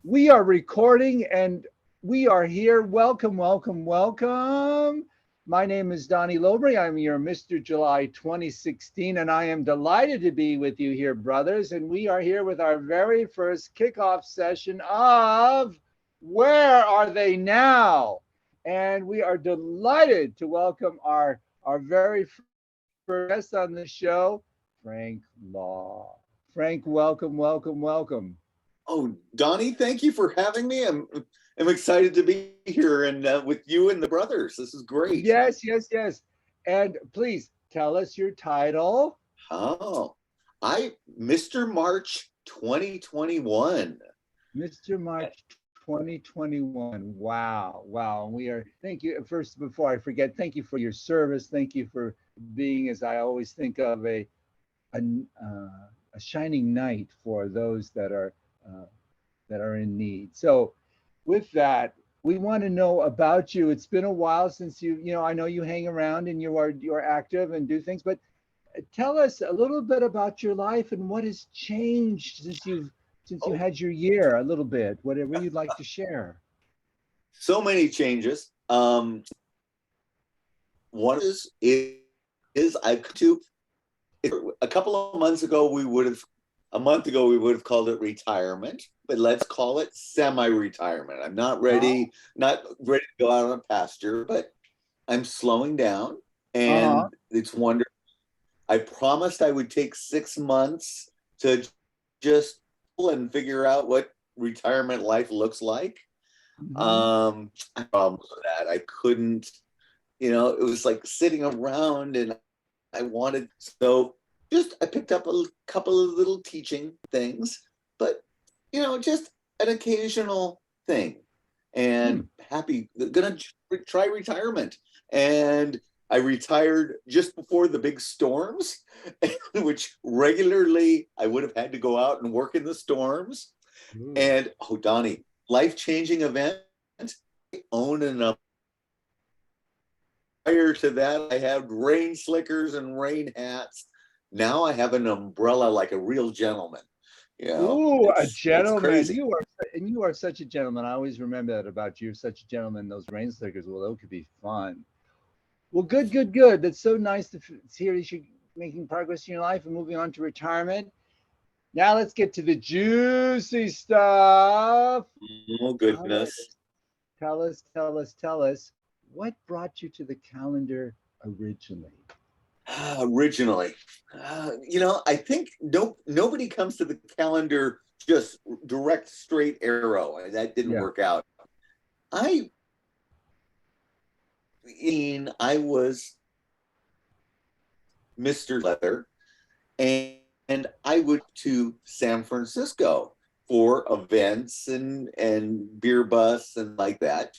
We are recording and we are here. Welcome, welcome, welcome. My name is Donnie Lowry. I'm your Mr. July 2016, and I am delighted to be with you here, brothers. And we are here with our very first kickoff session of Where Are They Now? And we are delighted to welcome our very first guest on the show, Frank Law. Frank, welcome, welcome, welcome. Oh, Donnie, thank you for having me. I'm excited to be here and with you and the brothers. This is great. Yes, yes, yes. And please tell us your title. Oh, Mr. March 2021. Mr. March 2021. Wow. Wow. And we are, thank you. First, before I forget, thank you for your service. Thank you for being, as I always think of, a shining knight for those uh, that are in need. So, with that, we want to know about you. It's been a while since I know you hang around and you're active and do things, but tell us a little bit about your life and what has changed since you Oh, had your year a little bit, whatever you'd like to share. so many changes. One is I've come to a couple of months ago we would have a month ago we would have called it retirement, but let's call it semi-retirement. I'm Oh, not ready to go out on a pasture, but I'm slowing down, uh-huh. and it's wonderful. I promised I would take 6 months to just and figure out what retirement life looks like. Hmm. I had problems with that. I couldn't, it was like sitting around and I wanted, so just I picked up a couple of little teaching things, but just an occasional thing, Hmm. and gonna try retirement. And I retired just before the big storms, which regularly I would have had to go out and work in the storms. Ooh. And oh, Donnie, life-changing event. Own an Prior to that, I had rain slickers and rain hats. Now I have an umbrella like a real gentleman. Ooh, a It's gentleman. crazy. You are such a gentleman. I always remember that about you. You're such a gentleman. Those rain slickers, well, those could be fun. Well, good, good, good. That's so nice to hear that you're making progress in your life and moving on to retirement. Now let's get to the juicy stuff. Oh Tell goodness. us, tell us, tell us, tell us what brought you to the calendar originally? Originally, I think nobody comes to the calendar just direct straight arrow. That didn't Yeah. work out. I I was Mr. Leather, and I would to San Francisco for events and beer bus and like that.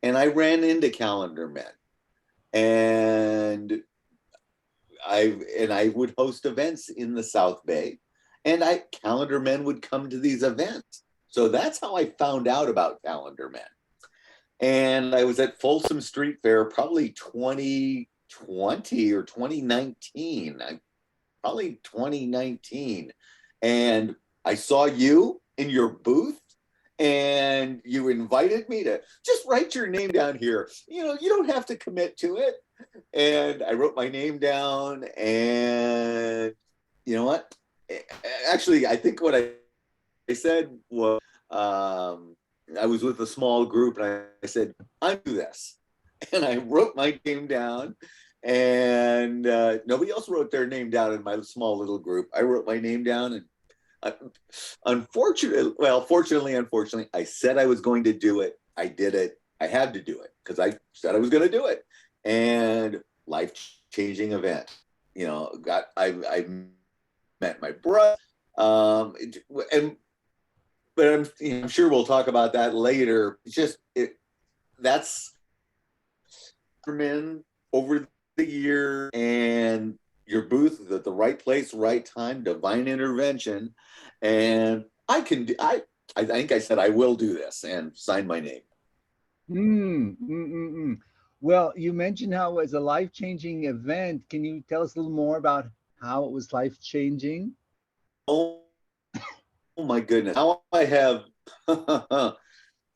And I ran into Calendar Men, and I would host events in the South Bay, and I Calendar Men would come to these events. So that's how I found out about Calendar Men. And I was at Folsom Street Fair probably 2020 or 2019. Probably 2019. And I saw you in your booth, and you invited me to just write your name down here. You don't have to commit to it. And I wrote my name down, and you know what? Actually, I think what I said was, I was with a small group, and I said, I'm do this. And I wrote my name down, and nobody else wrote their name down in my small little group. I wrote my name down, and uh, unfortunately, I said I was going to do it. I did it. I had to do it because I said I was going to do it. And life changing event. I met my brother. And but I'm sure we'll talk about that later. It's just that's in over the year, and your booth at the right place, right time, divine intervention, and I think I said I will do this and sign my name. Well, you mentioned how it was a life-changing event. Can you tell us a little more about how it was life-changing? Oh my goodness! How I have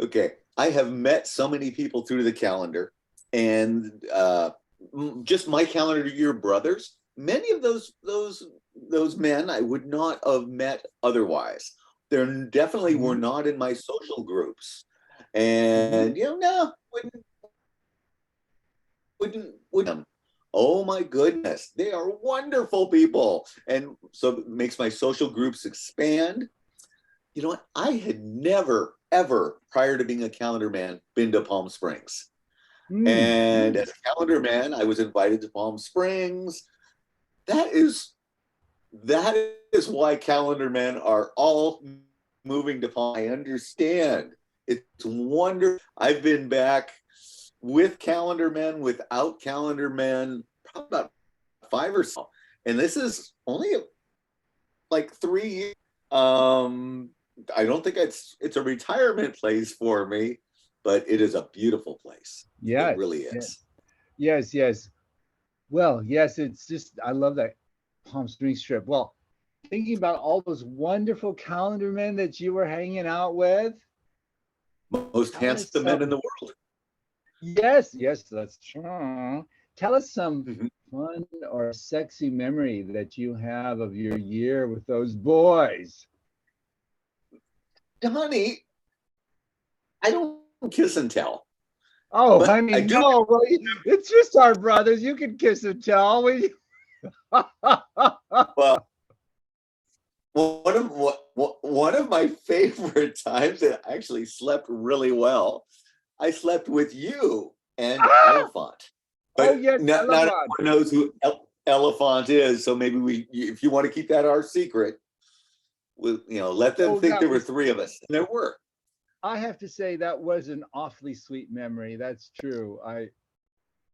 Okay, I have met so many people through the calendar, and just my calendar to your brothers. Many of those men I would not have met otherwise. They definitely were Mhm, not in my social groups, mhm. and no, wouldn't. Oh my goodness, they are wonderful people, and so it makes my social groups expand. You know what? I had never, ever, prior to being a calendar man, been to Palm Springs. Mm, And mm. as a calendar man, I was invited to Palm Springs. That is that is why calendar men are all moving to Palm. I understand. It's wonderful. I've been back with calendar men, without calendar men, probably about five or so. And this is only like 3 years. Um, I don't think it's a retirement place for me, but it is a beautiful place. It Yes, really yes, is. yes, yes. Well, yes, it's just I love that Palm Springs trip. Well, thinking about all those wonderful calendar men that you were hanging out with, Most tell us handsome men in some. the world. Yes, yes, that's true. Tell us some Mhm. fun or sexy memory that you have of your year with those boys. Donnie, I don't kiss and tell, Oh, but honey, I do. no, really, it's just our brothers. You can kiss and tell. We... Well, one of my favorite times that I actually slept really well. I slept with you and Ah! Elephant, Oh, but yes, not Elevon. everyone knows who Elephant is. So maybe if you want to keep that our secret, let them Oh, think that there were was, three of us, and there were. I have to say that was an awfully sweet memory. That's true.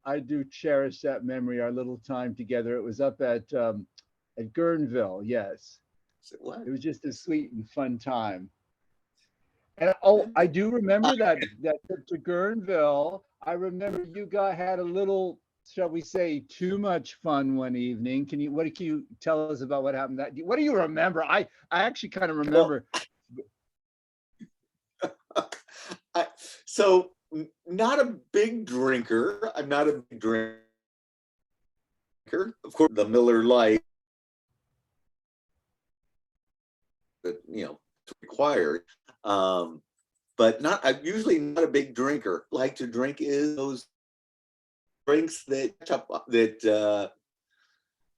I do cherish that memory, our little time together. It was up at Guerneville, yes. So what? It was just a sweet and fun time. And oh, I do remember that trip to Guerneville. I remember you guys had a little, shall we say, too much fun one evening. What can you tell us about what happened that what do you remember? I actually kind of Well, remember. I, so not a big drinker. I'm not a big drinker. Of course, the Miller Lite that required. Um, but not. I'm usually not a big drinker. Like to drink is those drinks that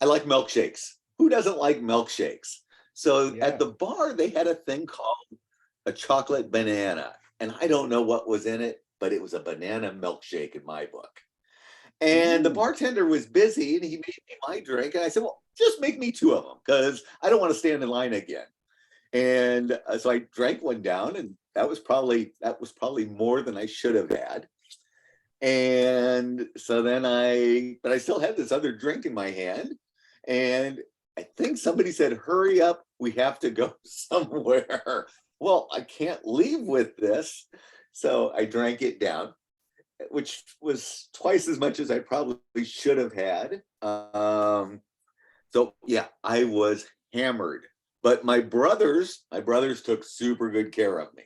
I like milkshakes. Who doesn't like milkshakes? So at Yeah. the bar, they had a thing called a chocolate banana. And I don't know what was in it, but it was a banana milkshake in my book. And the Mm. bartender was busy and he made me my drink. And I said, well, just make me two of them because I don't want to stand in line again. And so I drank one down, and that was probably more than I should have had. And so then but I still had this other drink in my hand. And I think somebody said, hurry up, we have to go somewhere. Well, I can't leave with this. So I drank it down, which was twice as much as I probably should have had. So yeah, I was hammered. But my brothers took super good care of me.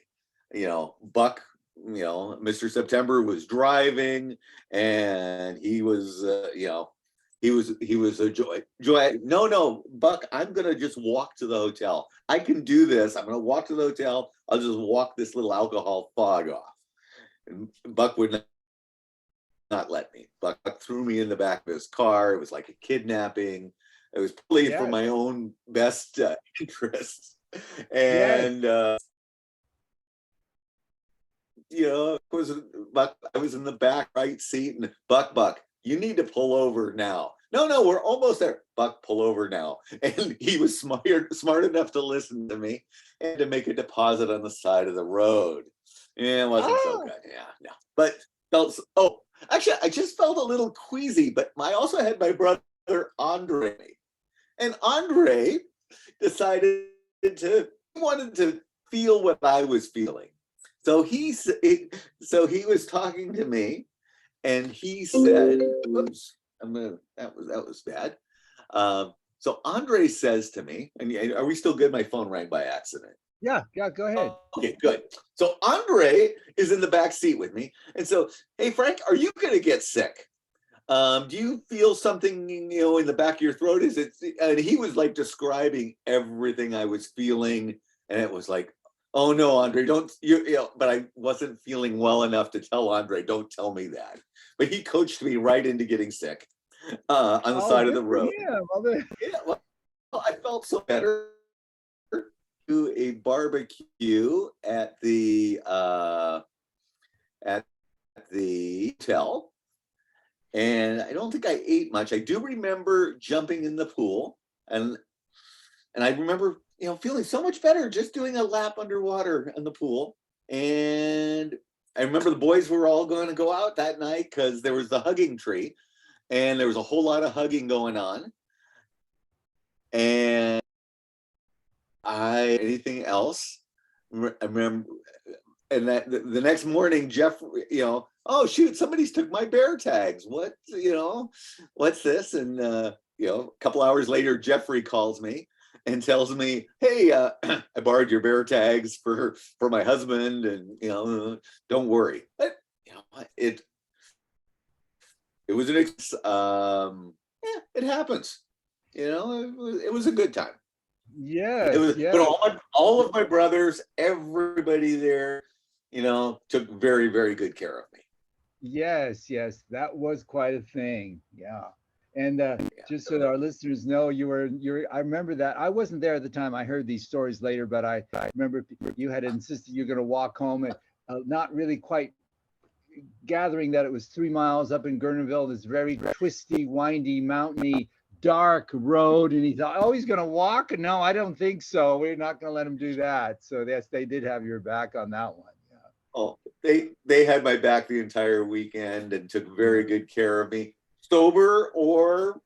Buck, Mr. September was driving, and he was a joy. Joy. No, no, Buck, I'm gonna just walk to the hotel. I can do this. I'm gonna walk to the hotel. I'll just walk this little alcohol fog off. And Buck would not let me. Buck threw me in the back of his car. It was like a kidnapping. It was probably for Yes. my own best interest. Yes. And was Buck. I was in the back right seat, and Buck, you need to pull over now. No, no, we're almost there. Buck, pull over now. And he was smart enough to listen to me and to make a deposit on the side of the road. Yeah, it wasn't so Oh. good. Yeah, no. But felt oh, actually, I just felt a little queasy. But I also had my brother Andre, and Andre decided he wanted to feel what I was feeling. So he was talking to me, and he said, "Oops, that was bad." So Andre says to me, and are we still good? My phone rang by accident. Yeah, go ahead. Okay, good. So Andre is in the back seat with me. And so, hey, Frank, are you going to get sick? Do you feel something, in the back of your throat? Is it? And he was like describing everything I was feeling. And it was like, oh no, Andre, don't but I wasn't feeling well enough to tell Andre, don't tell me that. But he coached me right into getting sick on the side of the road. Yeah, well, I felt so better. To a barbecue at the hotel, and I don't think I ate much. I do remember jumping in the pool, and I remember feeling so much better just doing a lap underwater in the pool. And I remember the boys were all going to go out that night because there was the hugging tree, and there was a whole lot of hugging going on. And anything else? I remember, and that the next morning, Jeff, oh shoot, somebody's took my bear tags. What, what's this? And a couple hours later, Jeffrey calls me and tells me, hey, I borrowed your bear tags for my husband, and don't worry. But it was it happens. It was a good time. Yeah, but all of my brothers, everybody there, took very, very good care of me. Yes, that was quite a thing. Yeah. And just so that our listeners know, I remember that. I wasn't there at the time. I heard these stories later, but I remember you had insisted you're going to walk home, and not really quite gathering that it was 3 miles up in Gurneville, this very twisty, windy, mountainy, dark road. And he thought, oh, he's going to walk? No, I don't think so. We're not going to let him do that. So yes, they did have your back on that one. Yeah. Oh, they had my back the entire weekend and took very good care of me. Sober or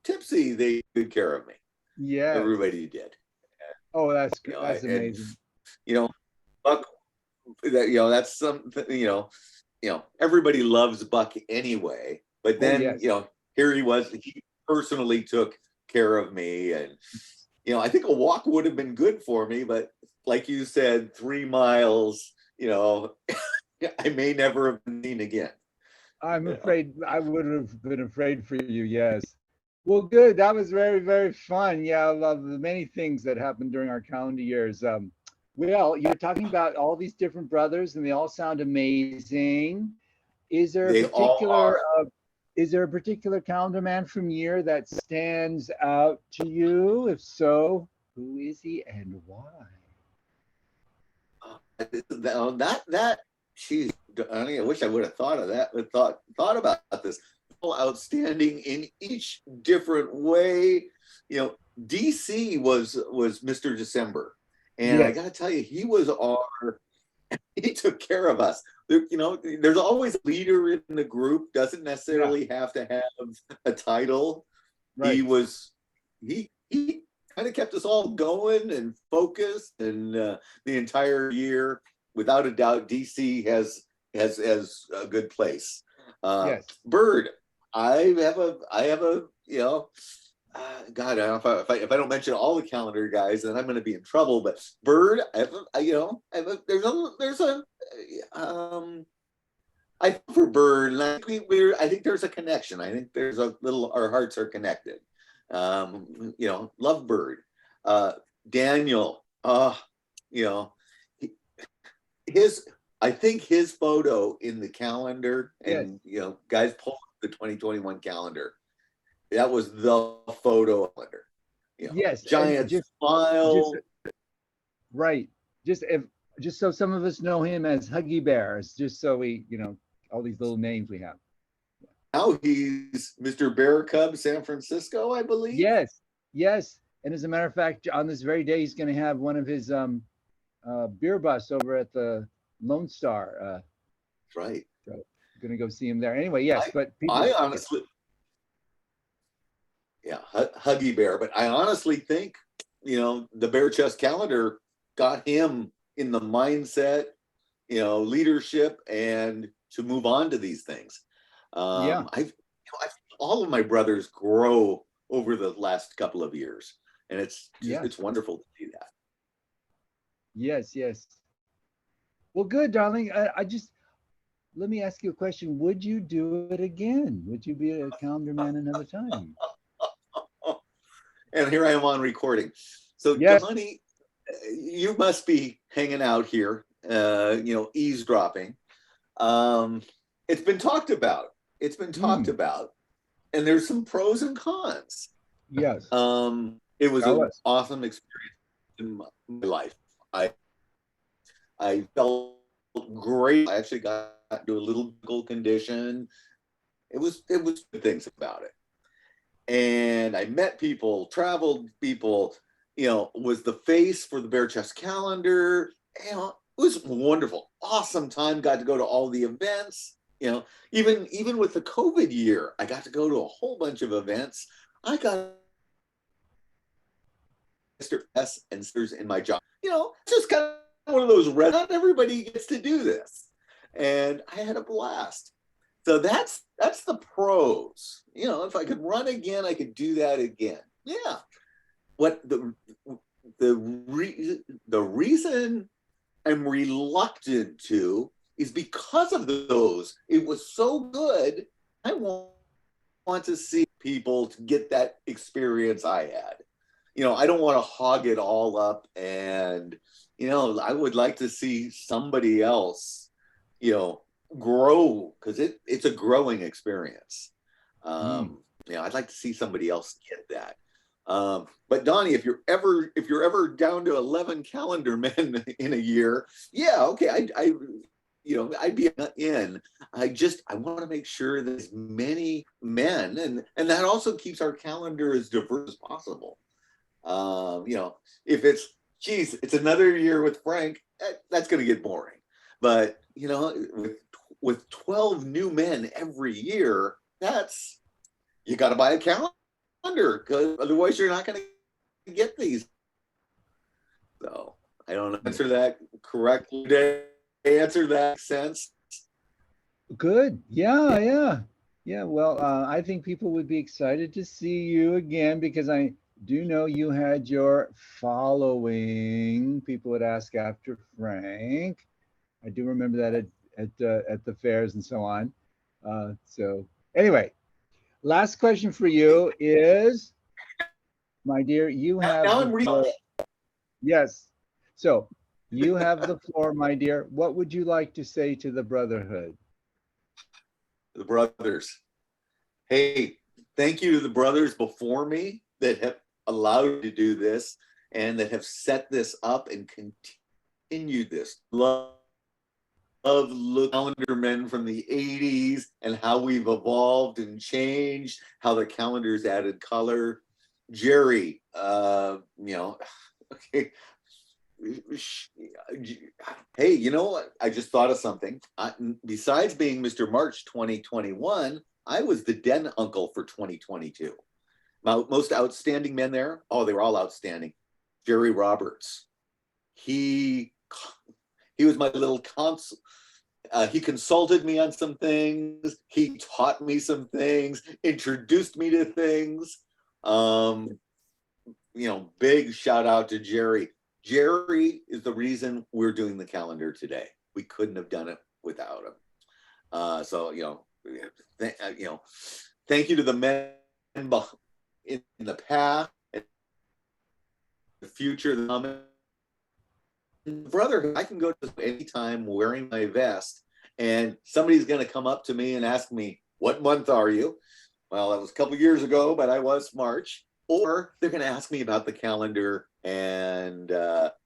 tipsy, they took good care of me. Yeah, everybody did. Oh, that's good. That's amazing. Buck, that's something. Everybody loves Buck anyway. But then, here he was. He personally took care of me, and I think a walk would have been good for me. But like you said, 3 miles. I may never have been seen again. I'm afraid I would have been afraid for you. Yes. Well, good. That was very, very fun. Yeah, I love the many things that happened during our calendar years. Well, you're talking about all these different brothers, and they all sound amazing. Is there a particular calendar man from year that stands out to you? If so, who is he and why? Geez, I wish I would have thought of that. Thought about this. Outstanding in each different way. DC was Mr. December, and I got to tell you, he took care of us. There's always a leader in the group. Doesn't necessarily have to have a title. Right. He kind of kept us all going and focused, and the entire year, without a doubt, DC has a good place. Bird, I have a God, I don't know if I don't mention all the calendar guys, then I'm going to be in trouble. But Bird, I for Bird, and I think there's a connection. I think there's our hearts are connected. Love Bird, Daniel. I think his photo in the calendar, and guys pull the 2021 calendar. That was the photo calendar. Yes, giant smile. Right. Just so some of us know him as Huggy Bears, just so we, all these little names we have. Now he's Mr. Bear Cub San Francisco, I believe. Yes. And as a matter of fact, on this very day, he's going to have one of his beer busts over at the Lone Star. That's right. So I'm going to go see him there. Anyway, yes, I honestly, Huggy Bear. But I honestly think, the Bear Chest calendar got him in the mindset, leadership, and to move on to these things. I've all of my brothers grow over the last couple of years. And it's just, Yes. it's wonderful to see that. Yes. Yes. Well, good, darling. I just let me ask you a question. Would you do it again? Would you be a calendar man another time? And here I am on recording. So Yes. Donnie, you must be hanging out here, eavesdropping. It's been talked about. It's been talked Mm, about, and there's some pros and cons. yes. It was Tell an us. awesome experience in my life. I felt great. I actually got into a little medical condition. It was good things about it. And I met people, traveled people, was the face for the Bare Chest calendar. It was wonderful, awesome time. Got to go to all the events. Even with the COVID year, I got to go to a whole bunch of events. I got Mr. S and Sirs in my job. Just kind of one of those not everybody gets to do this. And I had a blast. So that's the pros. If I could run again, I could do that again. Yeah. What the reason I'm reluctant to is because of those. It was so good. I want to see people to get that experience I had. I don't want to hog it all up, and I would like to see somebody else, grow, because it's a growing experience. Mm. I'd like to see somebody else get that. But Donnie, if you're ever down to 11 calendar men in a year, yeah, okay, I'd be in. I want to make sure there's many men, and that also keeps our calendar as diverse as possible. If it's another year with Frank, that's going to get boring. But with 12 new men every year, you got to buy a calendar, because otherwise you're not going to get these. So I don't answer that correctly. Did I answer that sense? Good. Yeah. Yeah. Yeah. Well, I think people would be excited to see you again because I do know you had your following. People would ask after Frank. I do remember that at the fairs and so on. So anyway, last question for you is, my dear, you have Now the I'm reading floor. Yes. So you have the floor, my dear. What would you like to say to the Brotherhood? the brothers. Hey, thank you to the brothers before me that have allowed me to do this and that have set this up and continued this. Love look calendar men from the 80s and how we've evolved and changed, how the calendars added color. Jerry, okay. Hey, you know what? I just thought of something. Besides being Mr. March 2021, I was the den uncle for 2022. My most outstanding men there, oh, they were all outstanding. Jerry Roberts. He was my little consul. He consulted me on some things. He taught me some things, introduced me to things. Big shout out to Jerry. Jerry is the reason we're doing the calendar today. We couldn't have done it without him. Thank you to the men in the past, the future, the coming. Brother, I can go to anytime wearing my vest, and somebody's going to come up to me and ask me, "What month are you?" Well, that was a couple years ago, but I was March. Or they're going to ask me about the calendar, and and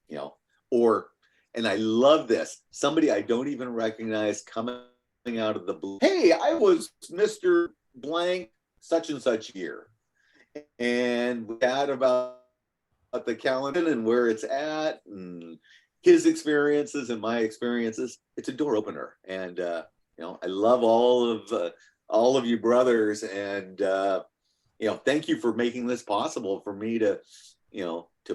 I love this. Somebody I don't even recognize coming out of the blue. Hey, I was Mr. Blank such and such year, and we chat about the calendar and where it's at, and his experiences and my experiences. It's a door opener, and I love all of you brothers, and thank you for making this possible for me to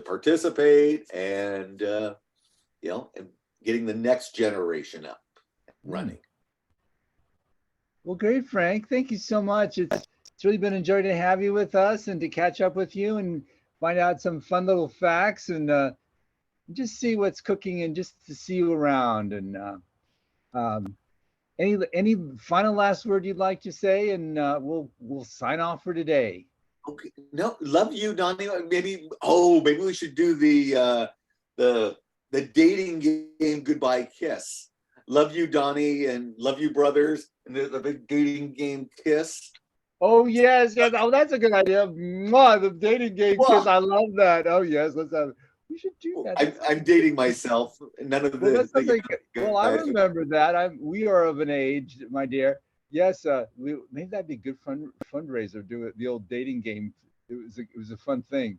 participate, and and getting the next generation up running. Well, great, Frank. Thank you so much. It's really been enjoying to have you with us and to catch up with you and find out some fun little facts and just see what's cooking and just to see you around. And um, any final last word you'd like to say, and we'll sign off for today. Okay. No, love you, Donnie. Maybe we should do the dating game goodbye kiss. Love you, Donnie, and love you, brothers, and the big dating game kiss. Oh yes, yes. Oh, that's a good idea. Mwah, the dating game kiss. Well, I love that. Oh yes, let's have. We should do that. I'm dating myself. None of Well, that sounds the like. Well, I guys. remember that. We are of an age, my dear. Yes, maybe that'd be a good fundraiser. Do it. The old dating game. It was a fun thing.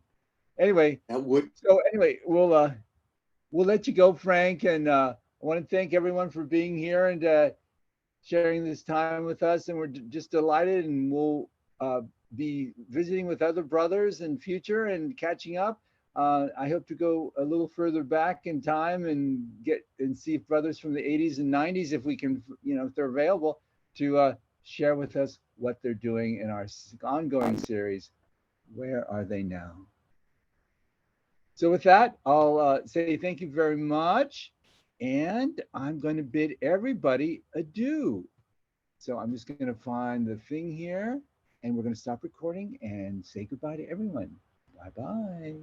Anyway, That would. so anyway, we'll let you go, Frank, and I want to thank everyone for being here and sharing this time with us. And we're just delighted, and we'll be visiting with other brothers in future and catching up. I hope to go a little further back in time and get and see if brothers from the 80s and 90s, if we can, if they're available, to share with us what they're doing in our ongoing series. Where are they now? So with that, I'll say thank you very much. And I'm going to bid everybody adieu. So I'm just going to find the thing here and we're going to stop recording and say goodbye to everyone. Bye-bye.